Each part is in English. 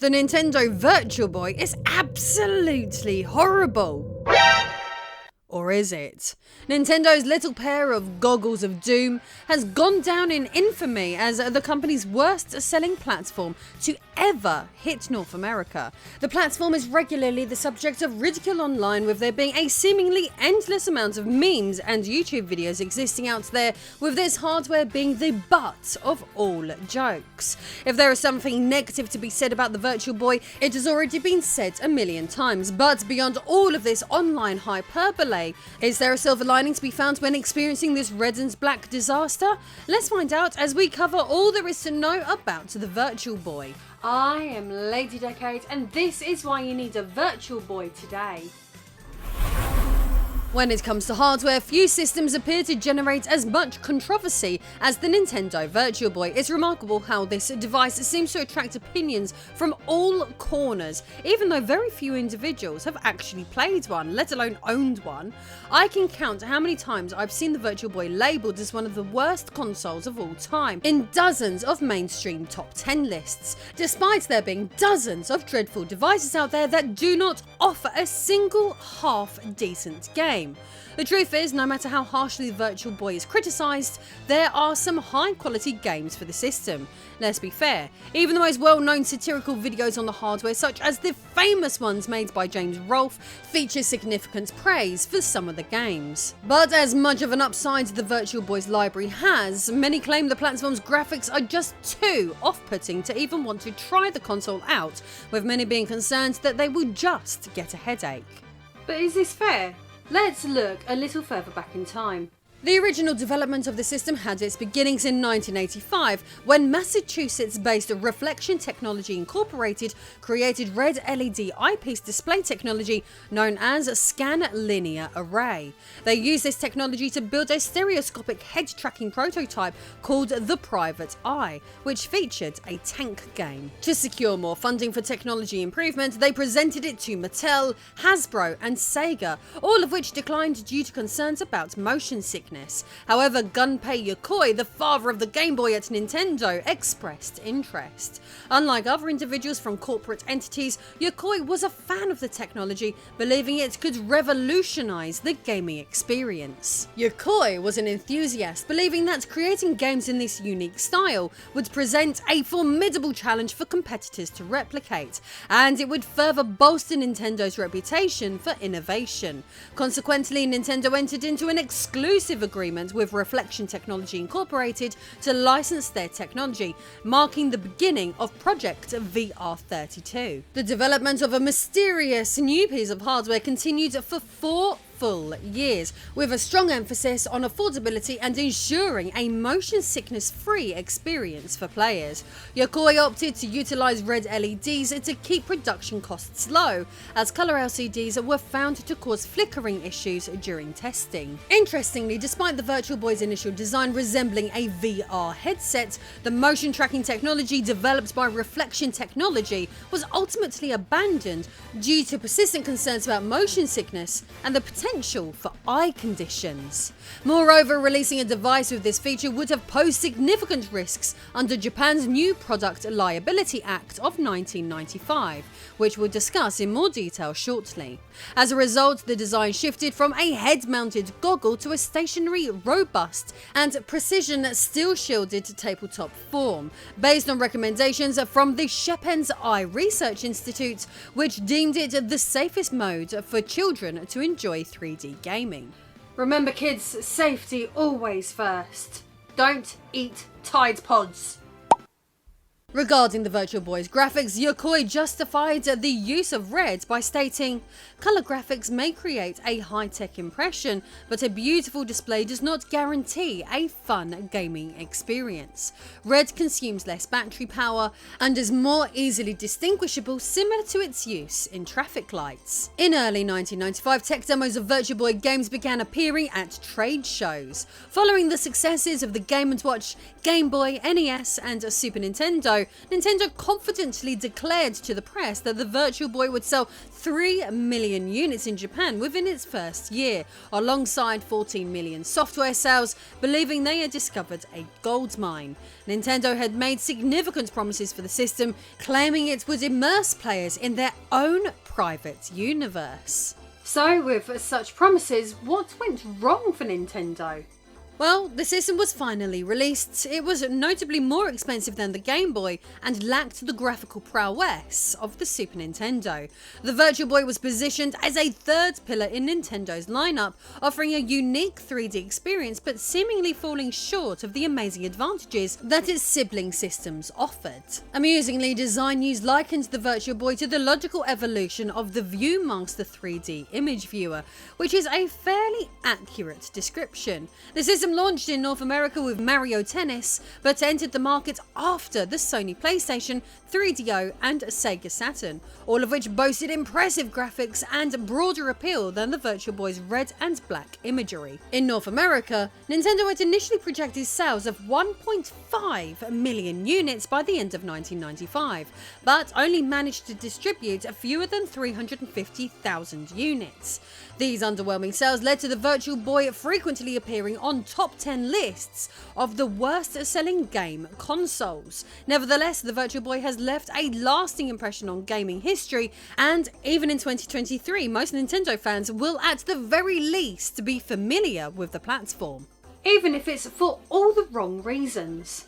The Nintendo Virtual Boy is absolutely horrible. Or is it? Nintendo's little pair of goggles of doom has gone down in infamy as the company's worst selling platform to ever hit North America. The platform is regularly the subject of ridicule online, with there being a seemingly endless amount of memes and YouTube videos existing out there, with this hardware being the butt of all jokes. If there is something negative to be said about the Virtual Boy, it has already been said a million times. But beyond all of this online hyperbole, is there a silver lining to be found when experiencing this red and black disaster? Let's find out as we cover all there is to know about the Virtual Boy. I am Lady Decade, and this is why you need a Virtual Boy today. When it comes to hardware, few systems appear to generate as much controversy as the Nintendo Virtual Boy. It's remarkable how this device seems to attract opinions from all corners, even though very few individuals have actually played one, let alone owned one. I can count how many times I've seen the Virtual Boy labelled as one of the worst consoles of all time in dozens of mainstream top 10 lists, despite there being dozens of dreadful devices out there that do not offer a single half-decent game. The truth is, no matter how harshly the Virtual Boy is criticised, there are some high quality games for the system. Let's be fair, even the most well-known satirical videos on the hardware, such as the famous ones made by James Rolfe, feature significant praise for some of the games. But as much of an upside the Virtual Boy's library has, many claim the platform's graphics are just too off-putting to even want to try the console out, with many being concerned that they will just get a headache. But is this fair? Let's look a little further back in time. The original development of the system had its beginnings in 1985, when Massachusetts-based Reflection Technology Incorporated created red LED eyepiece display technology known as Scan Linear Array. They used this technology to build a stereoscopic head-tracking prototype called the Private Eye, which featured a tank game. To secure more funding for technology improvement, they presented it to Mattel, Hasbro and Sega, all of which declined due to concerns about motion sickness. However, Gunpei Yokoi, the father of the Game Boy at Nintendo, expressed interest. Unlike other individuals from corporate entities, Yokoi was a fan of the technology, believing it could revolutionize the gaming experience. Yokoi was an enthusiast, believing that creating games in this unique style would present a formidable challenge for competitors to replicate, and it would further bolster Nintendo's reputation for innovation. Consequently, Nintendo entered into an exclusive agreement with Reflection Technology Incorporated to license their technology, marking the beginning of Project VR32. The development of a mysterious new piece of hardware continued for 4 full years, with a strong emphasis on affordability and ensuring a motion sickness free experience for players. Yokoi opted to utilise red LEDs to keep production costs low, as colour LCDs were found to cause flickering issues during testing. Interestingly, despite the Virtual Boy's initial design resembling a VR headset, the motion tracking technology developed by Reflection Technology was ultimately abandoned due to persistent concerns about motion sickness and the potential for eye conditions. Moreover, releasing a device with this feature would have posed significant risks under Japan's new Product Liability Act of 1995, which we'll discuss in more detail shortly. As a result, the design shifted from a head-mounted goggle to a stationary, robust and precision steel-shielded tabletop form, based on recommendations from the Shepens Eye Research Institute, which deemed it the safest mode for children to enjoy 3D gaming. Remember kids, safety always first. Don't eat Tide Pods. Regarding the Virtual Boy's graphics, Yokoi justified the use of red by stating, "Colour graphics may create a high-tech impression, but a beautiful display does not guarantee a fun gaming experience. Red consumes less battery power and is more easily distinguishable, similar to its use in traffic lights." In early 1995, tech demos of Virtual Boy games began appearing at trade shows. Following the successes of the Game & Watch, Game Boy, NES and Super Nintendo, ago, Nintendo confidently declared to the press that the Virtual Boy would sell 3 million units in Japan within its first year, alongside 14 million software sales, believing they had discovered a gold mine. Nintendo had made significant promises for the system, claiming it would immerse players in their own private universe. So, with such promises, what went wrong for Nintendo? Well, the system was finally released. It was notably more expensive than the Game Boy and lacked the graphical prowess of the Super Nintendo. The Virtual Boy was positioned as a third pillar in Nintendo's lineup, offering a unique 3D experience but seemingly falling short of the amazing advantages that its sibling systems offered. Amusingly, design news likened the Virtual Boy to the logical evolution of the ViewMaster 3D image viewer, which is a fairly accurate description. The system launched in North America with Mario Tennis, but entered the market after the Sony PlayStation, 3DO and Sega Saturn, all of which boasted impressive graphics and broader appeal than the Virtual Boy's red and black imagery. In North America, Nintendo had initially projected sales of 1.5 million units by the end of 1995, but only managed to distribute fewer than 350,000 units. These underwhelming sales led to the Virtual Boy frequently appearing on top 10 lists of the worst-selling game consoles. Nevertheless, the Virtual Boy has left a lasting impression on gaming history, and even in 2023, most Nintendo fans will at the very least be familiar with the platform, even if it's for all the wrong reasons.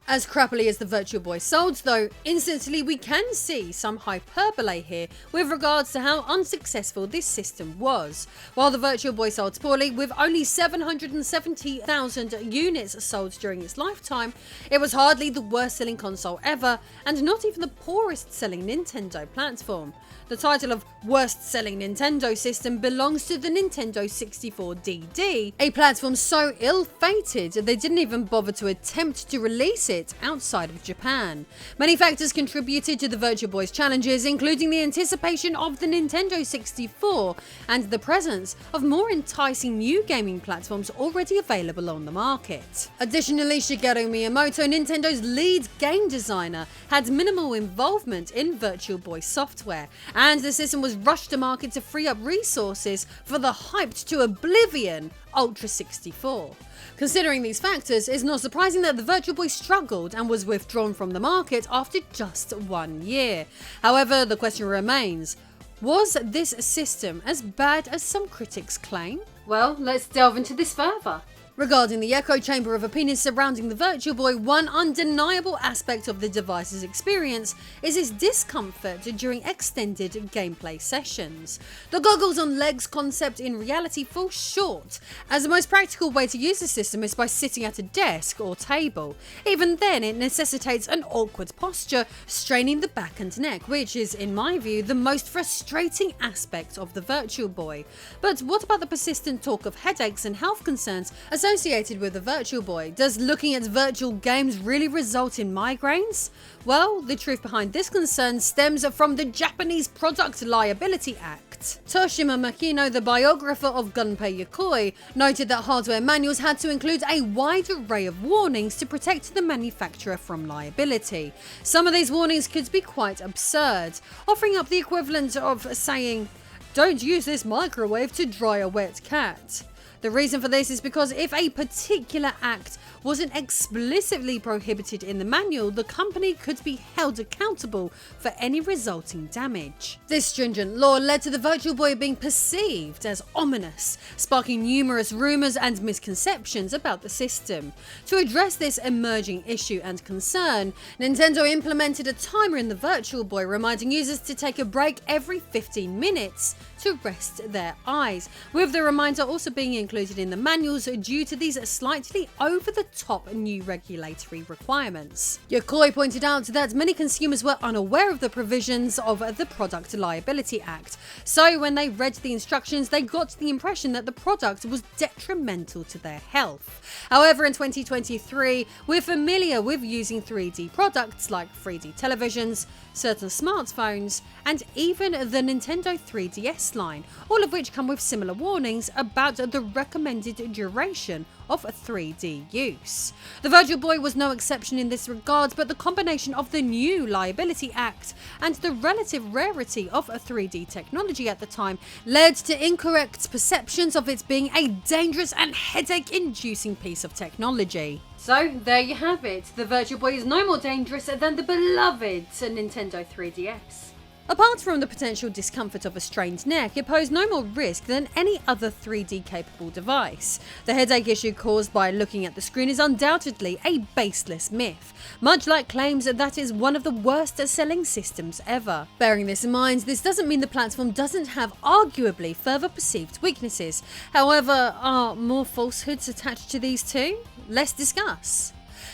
As crappily as the Virtual Boy sold though, instantly we can see some hyperbole here with regards to how unsuccessful this system was. While the Virtual Boy sold poorly, with only 770,000 units sold during its lifetime, it was hardly the worst selling console ever, and not even the poorest selling Nintendo platform. The title of worst selling Nintendo system belongs to the Nintendo 64 DD, a platform so ill-fated they didn't even bother to attempt to release it outside of Japan. Many factors contributed to the Virtual Boy's challenges, including the anticipation of the Nintendo 64 and the presence of more enticing new gaming platforms already available on the market. Additionally, Shigeru Miyamoto, Nintendo's lead game designer, had minimal involvement in Virtual Boy software, and the system was rushed to market to free up resources for the hyped to oblivion Ultra 64. Considering these factors, it's not surprising that the Virtual Boy struggled and was withdrawn from the market after just 1 year. However, the question remains, was this system as bad as some critics claim? Well, let's delve into this further. Regarding the echo chamber of opinions surrounding the Virtual Boy, one undeniable aspect of the device's experience is its discomfort during extended gameplay sessions. The goggles on legs concept in reality falls short, as the most practical way to use the system is by sitting at a desk or table. Even then, it necessitates an awkward posture, straining the back and neck, which is, in my view, the most frustrating aspect of the Virtual Boy. But what about the persistent talk of headaches and health concerns associated with the Virtual Boy? Does looking at virtual games really result in migraines? Well, the truth behind this concern stems from the Japanese Product Liability Act. Toshima Makino, the biographer of Gunpei Yokoi, noted that hardware manuals had to include a wide array of warnings to protect the manufacturer from liability. Some of these warnings could be quite absurd, offering up the equivalent of saying, "Don't use this microwave to dry a wet cat." The reason for this is because if a particular act wasn't explicitly prohibited in the manual, the company could be held accountable for any resulting damage. This stringent law led to the Virtual Boy being perceived as ominous, sparking numerous rumours and misconceptions about the system. To address this emerging issue and concern, Nintendo implemented a timer in the Virtual Boy, reminding users to take a break every 15 minutes to rest their eyes, with the reminder also being included in the manuals due to these slightly over-the-top new regulatory requirements. Yokoi pointed out that many consumers were unaware of the provisions of the Product Liability Act, so when they read the instructions they got the impression that the product was detrimental to their health. However, in 2023, we're familiar with using 3D products like 3D televisions, certain smartphones, and even the Nintendo 3DS line, all of which come with similar warnings about the recommended duration of 3D use. The Virtual Boy was no exception in this regard, but the combination of the new Liability Act and the relative rarity of 3D technology at the time led to incorrect perceptions of it being a dangerous and headache-inducing piece of technology. So there you have it, the Virtual Boy is no more dangerous than the beloved Nintendo 3DS. Apart from the potential discomfort of a strained neck, it posed no more risk than any other 3D capable device. The headache issue caused by looking at the screen is undoubtedly a baseless myth, much like claims that it is one of the worst selling systems ever. Bearing this in mind, this doesn't mean the platform doesn't have arguably further perceived weaknesses. However, are more falsehoods attached to these too? Let's discuss.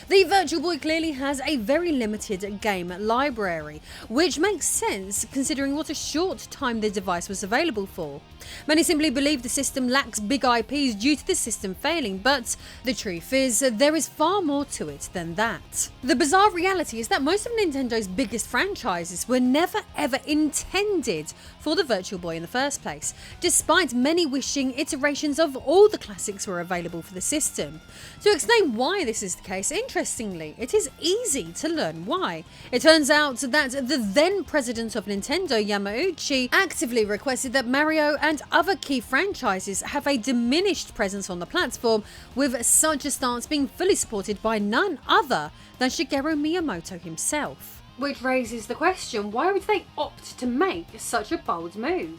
The Virtual Boy clearly has a very limited game library, which makes sense considering what a short time the device was available for. Many simply believe the system lacks big IPs due to the system failing, but the truth is there is far more to it than that. The bizarre reality is that most of Nintendo's biggest franchises were never ever intended for the Virtual Boy in the first place, despite many wishing iterations of all the classics were available for the system. To explain why this is the case, interestingly, it is easy to learn why. It turns out that the then president of Nintendo, Yamauchi, actively requested that Mario and other key franchises have a diminished presence on the platform, with such a stance being fully supported by none other than Shigeru Miyamoto himself. Which raises the question, why would they opt to make such a bold move?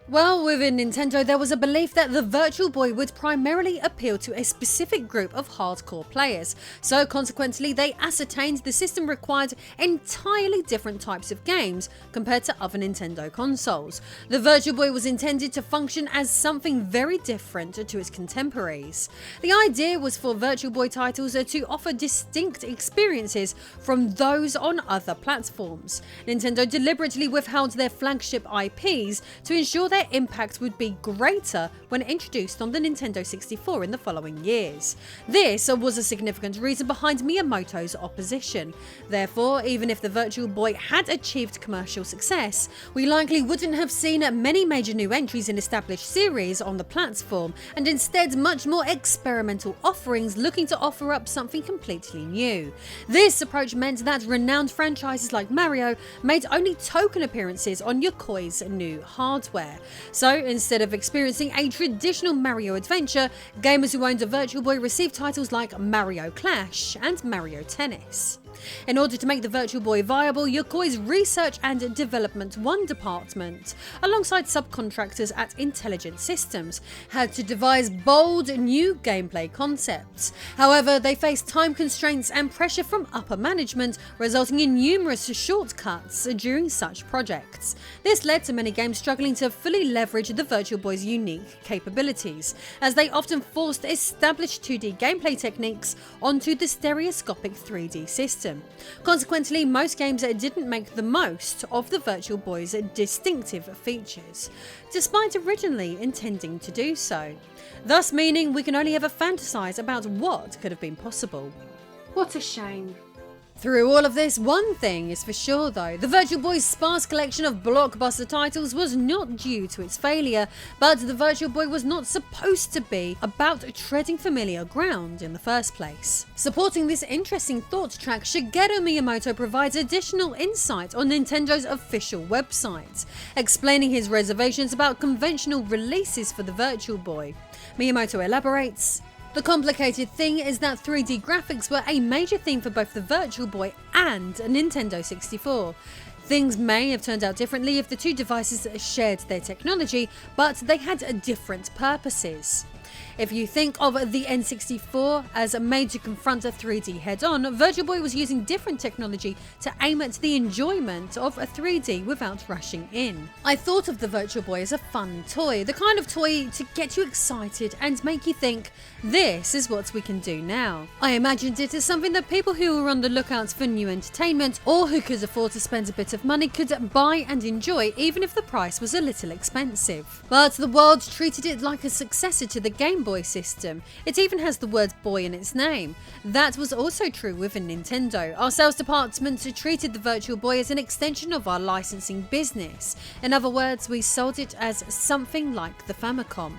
Well, within Nintendo there was a belief that the Virtual Boy would primarily appeal to a specific group of hardcore players, so consequently they ascertained the system required entirely different types of games compared to other Nintendo consoles. The Virtual Boy was intended to function as something very different to its contemporaries. The idea was for Virtual Boy titles to offer distinct experiences from those on other platforms. Nintendo deliberately withheld their flagship IPs to ensure their impact would be greater when introduced on the Nintendo 64 in the following years. This was a significant reason behind Miyamoto's opposition. Therefore, even if the Virtual Boy had achieved commercial success, we likely wouldn't have seen many major new entries in established series on the platform, and instead much more experimental offerings looking to offer up something completely new. This approach meant that renowned franchises like Mario made only token appearances on Yokoi's new hardware. So instead of experiencing a traditional Mario adventure, gamers who owned a Virtual Boy received titles like Mario Clash and Mario Tennis. In order to make the Virtual Boy viable, Yokoi's Research and Development 1 department, alongside subcontractors at Intelligent Systems, had to devise bold new gameplay concepts. However, they faced time constraints and pressure from upper management, resulting in numerous shortcuts during such projects. This led to many games struggling to fully leverage the Virtual Boy's unique capabilities, as they often forced established 2D gameplay techniques onto the stereoscopic 3D system. Consequently, most games didn't make the most of the Virtual Boy's distinctive features, despite originally intending to do so, thus meaning we can only ever fantasize about what could have been possible. What a shame. Through all of this, one thing is for sure though, the Virtual Boy's sparse collection of blockbuster titles was not due to its failure, but the Virtual Boy was not supposed to be about treading familiar ground in the first place. Supporting this interesting thought track, Shigeru Miyamoto provides additional insight on Nintendo's official website, explaining his reservations about conventional releases for the Virtual Boy. Miyamoto elaborates, "The complicated thing is that 3D graphics were a major theme for both the Virtual Boy and Nintendo 64. Things may have turned out differently if the two devices shared their technology, but they had different purposes. If you think of the N64 as made to confront a 3D head-on, Virtual Boy was using different technology to aim at the enjoyment of a 3D without rushing in. I thought of the Virtual Boy as a fun toy, the kind of toy to get you excited and make you think, this is what we can do now. I imagined it as something that people who were on the lookout for new entertainment or who could afford to spend a bit of money could buy and enjoy even if the price was a little expensive. But the world treated it like a successor to the Game Boy system. It even has the word boy in its name. That was also true within Nintendo. Our sales department treated the Virtual Boy as an extension of our licensing business. In other words, we sold it as something like the Famicom.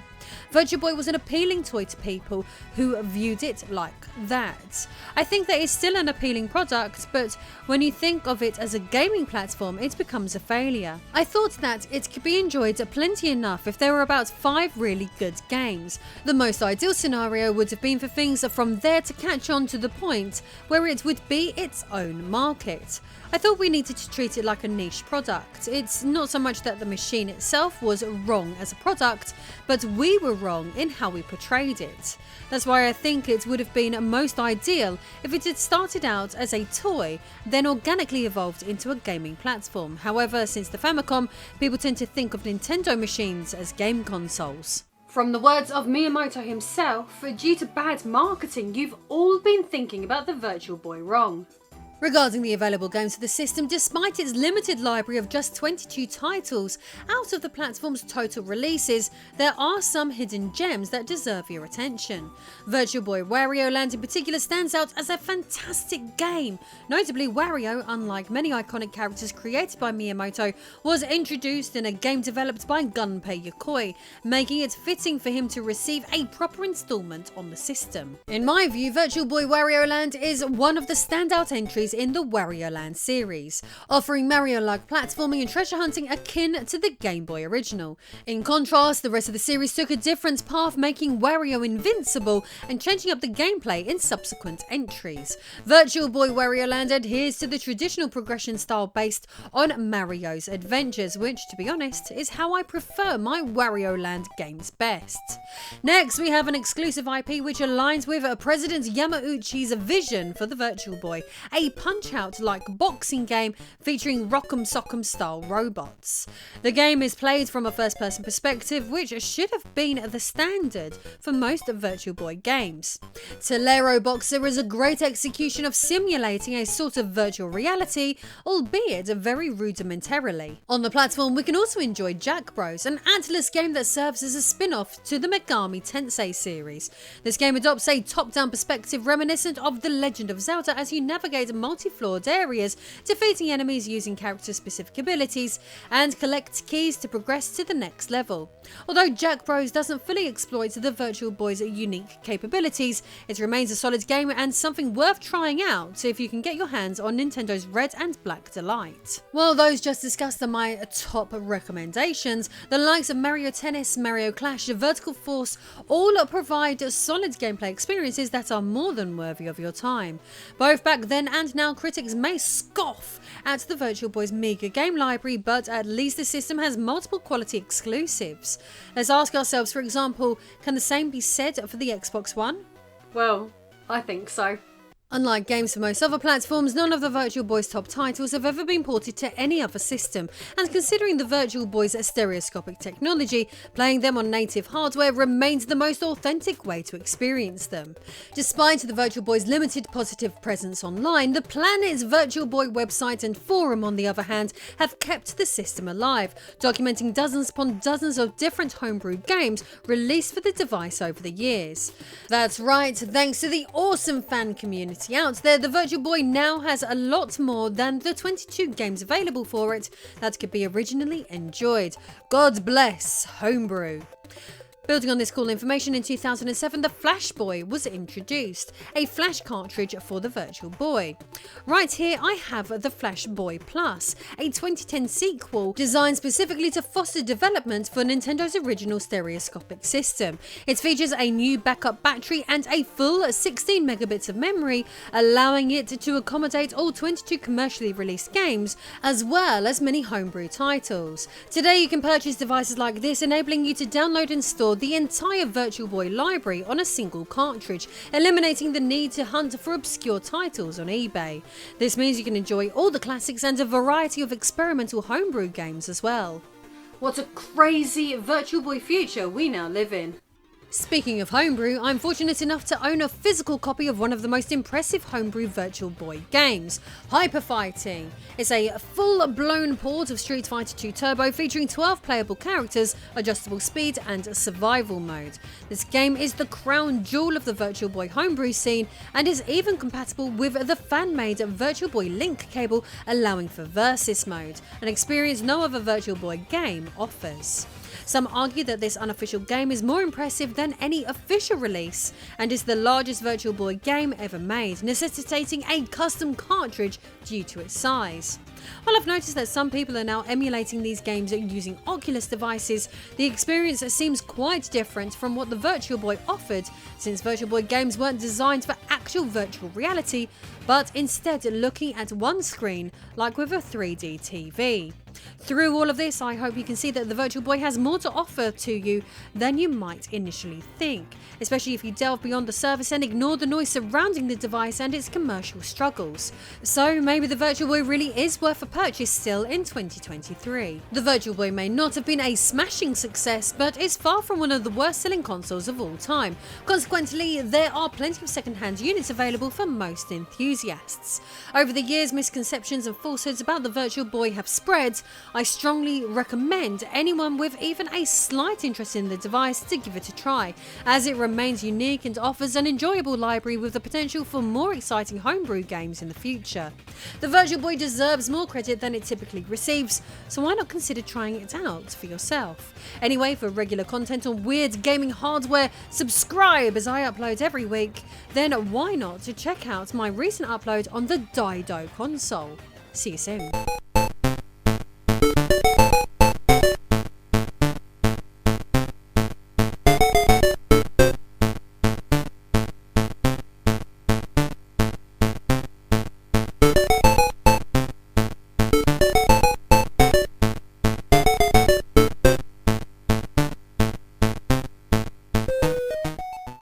Virtual Boy was an appealing toy to people who viewed it like that. I think that it's still an appealing product, but when you think of it as a gaming platform, it becomes a failure. I thought that it could be enjoyed plenty enough if there were about 5 really good games. The most ideal scenario would have been for things from there to catch on to the point where it would be its own market. I thought we needed to treat it like a niche product. It's not so much that the machine itself was wrong as a product, but we were wrong in how we portrayed it. That's why I think it would have been most ideal if it had started out as a toy, then organically evolved into a gaming platform. However, since the Famicom, people tend to think of Nintendo machines as game consoles. From the words of Miyamoto himself, due to bad marketing, you've all been thinking about the Virtual Boy wrong. Regarding the available games for the system, despite its limited library of just 22 titles, out of the platform's total releases, there are some hidden gems that deserve your attention. Virtual Boy Wario Land in particular stands out as a fantastic game. Notably, Wario, unlike many iconic characters created by Miyamoto, was introduced in a game developed by Gunpei Yokoi, making it fitting for him to receive a proper installment on the system. In my view, Virtual Boy Wario Land is one of the standout entries in the Wario Land series, offering Mario-like platforming and treasure hunting akin to the Game Boy original. In contrast, the rest of the series took a different path, making Wario invincible and changing up the gameplay in subsequent entries. Virtual Boy Wario Land adheres to the traditional progression style based on Mario's adventures, which, to be honest, is how I prefer my Wario Land games best. Next, we have an exclusive IP which aligns with President Yamauchi's vision for the Virtual Boy, a punch-out like boxing game featuring Rock'em Sock'em style robots. The game is played from a first-person perspective, which should have been the standard for most Virtual Boy games. Tolero Boxer is a great execution of simulating a sort of virtual reality, albeit very rudimentarily. On the platform, we can also enjoy Jack Bros, an Atlus game that serves as a spin-off to the Megami Tensei series. This game adopts a top-down perspective reminiscent of The Legend of Zelda as you navigate multi-floored areas, defeating enemies using character-specific abilities, and collect keys to progress to the next level. Although Jack Bros doesn't fully exploit the Virtual Boy's unique capabilities, it remains a solid game and something worth trying out if you can get your hands on Nintendo's Red and Black delight. While those just discussed are my top recommendations, the likes of Mario Tennis, Mario Clash, Vertical Force all provide solid gameplay experiences that are more than worthy of your time. Both back then and now, critics may scoff at the Virtual Boy's meager game library, but at least the system has multiple quality exclusives. Let's ask ourselves, for example, can the same be said for the Xbox One? Well, I think so. Unlike games for most other platforms, none of the Virtual Boy's top titles have ever been ported to any other system, and considering the Virtual Boy's stereoscopic technology, playing them on native hardware remains the most authentic way to experience them. Despite the Virtual Boy's limited positive presence online, the Planet's Virtual Boy website and forum, on the other hand, have kept the system alive, documenting dozens upon dozens of different homebrew games released for the device over the years. That's right, thanks to the awesome fan community out there, the Virtual Boy now has a lot more than the 22 games available for it that could be originally enjoyed. God bless Homebrew. Building on this cool information, in 2007 the Flash Boy was introduced, a flash cartridge for the Virtual Boy. Right here I have the Flash Boy Plus, a 2010 sequel designed specifically to foster development for Nintendo's original stereoscopic system. It features a new backup battery and a full 16 megabits of memory, allowing it to accommodate all 22 commercially released games, as well as many homebrew titles. Today you can purchase devices like this, enabling you to download and store the entire Virtual Boy library on a single cartridge, eliminating the need to hunt for obscure titles on eBay. This means you can enjoy all the classics and a variety of experimental homebrew games as well. What a crazy Virtual Boy future we now live in. Speaking of homebrew, I'm fortunate enough to own a physical copy of one of the most impressive homebrew Virtual Boy games, Hyper Fighting. It's a full-blown port of Street Fighter 2 Turbo featuring 12 playable characters, adjustable speed and survival mode. This game is the crown jewel of the Virtual Boy homebrew scene and is even compatible with the fan-made Virtual Boy Link cable, allowing for Versus mode, an experience no other Virtual Boy game offers. Some argue that this unofficial game is more impressive than any official release, and is the largest Virtual Boy game ever made, necessitating a custom cartridge due to its size. While I've noticed that some people are now emulating these games using Oculus devices, the experience seems quite different from what the Virtual Boy offered, since Virtual Boy games weren't designed for actual virtual reality, but instead looking at one screen, like with a 3D TV. Through all of this, I hope you can see that the Virtual Boy has more to offer to you than you might initially think, especially if you delve beyond the surface and ignore the noise surrounding the device and its commercial struggles. So maybe the Virtual Boy really is worth a purchase still in 2023. The Virtual Boy may not have been a smashing success, but is far from one of the worst selling consoles of all time. Consequently, there are plenty of second-hand units available for most enthusiasts. Over the years, misconceptions and falsehoods about the Virtual Boy have spread. I strongly recommend anyone with even a slight interest in the device to give it a try, as it remains unique and offers an enjoyable library with the potential for more exciting homebrew games in the future. The Virtual Boy deserves more credit than it typically receives, so why not consider trying it out for yourself? Anyway, for regular content on weird gaming hardware, subscribe as I upload every week. Then why not check out my recent upload on the Dido console. See you soon.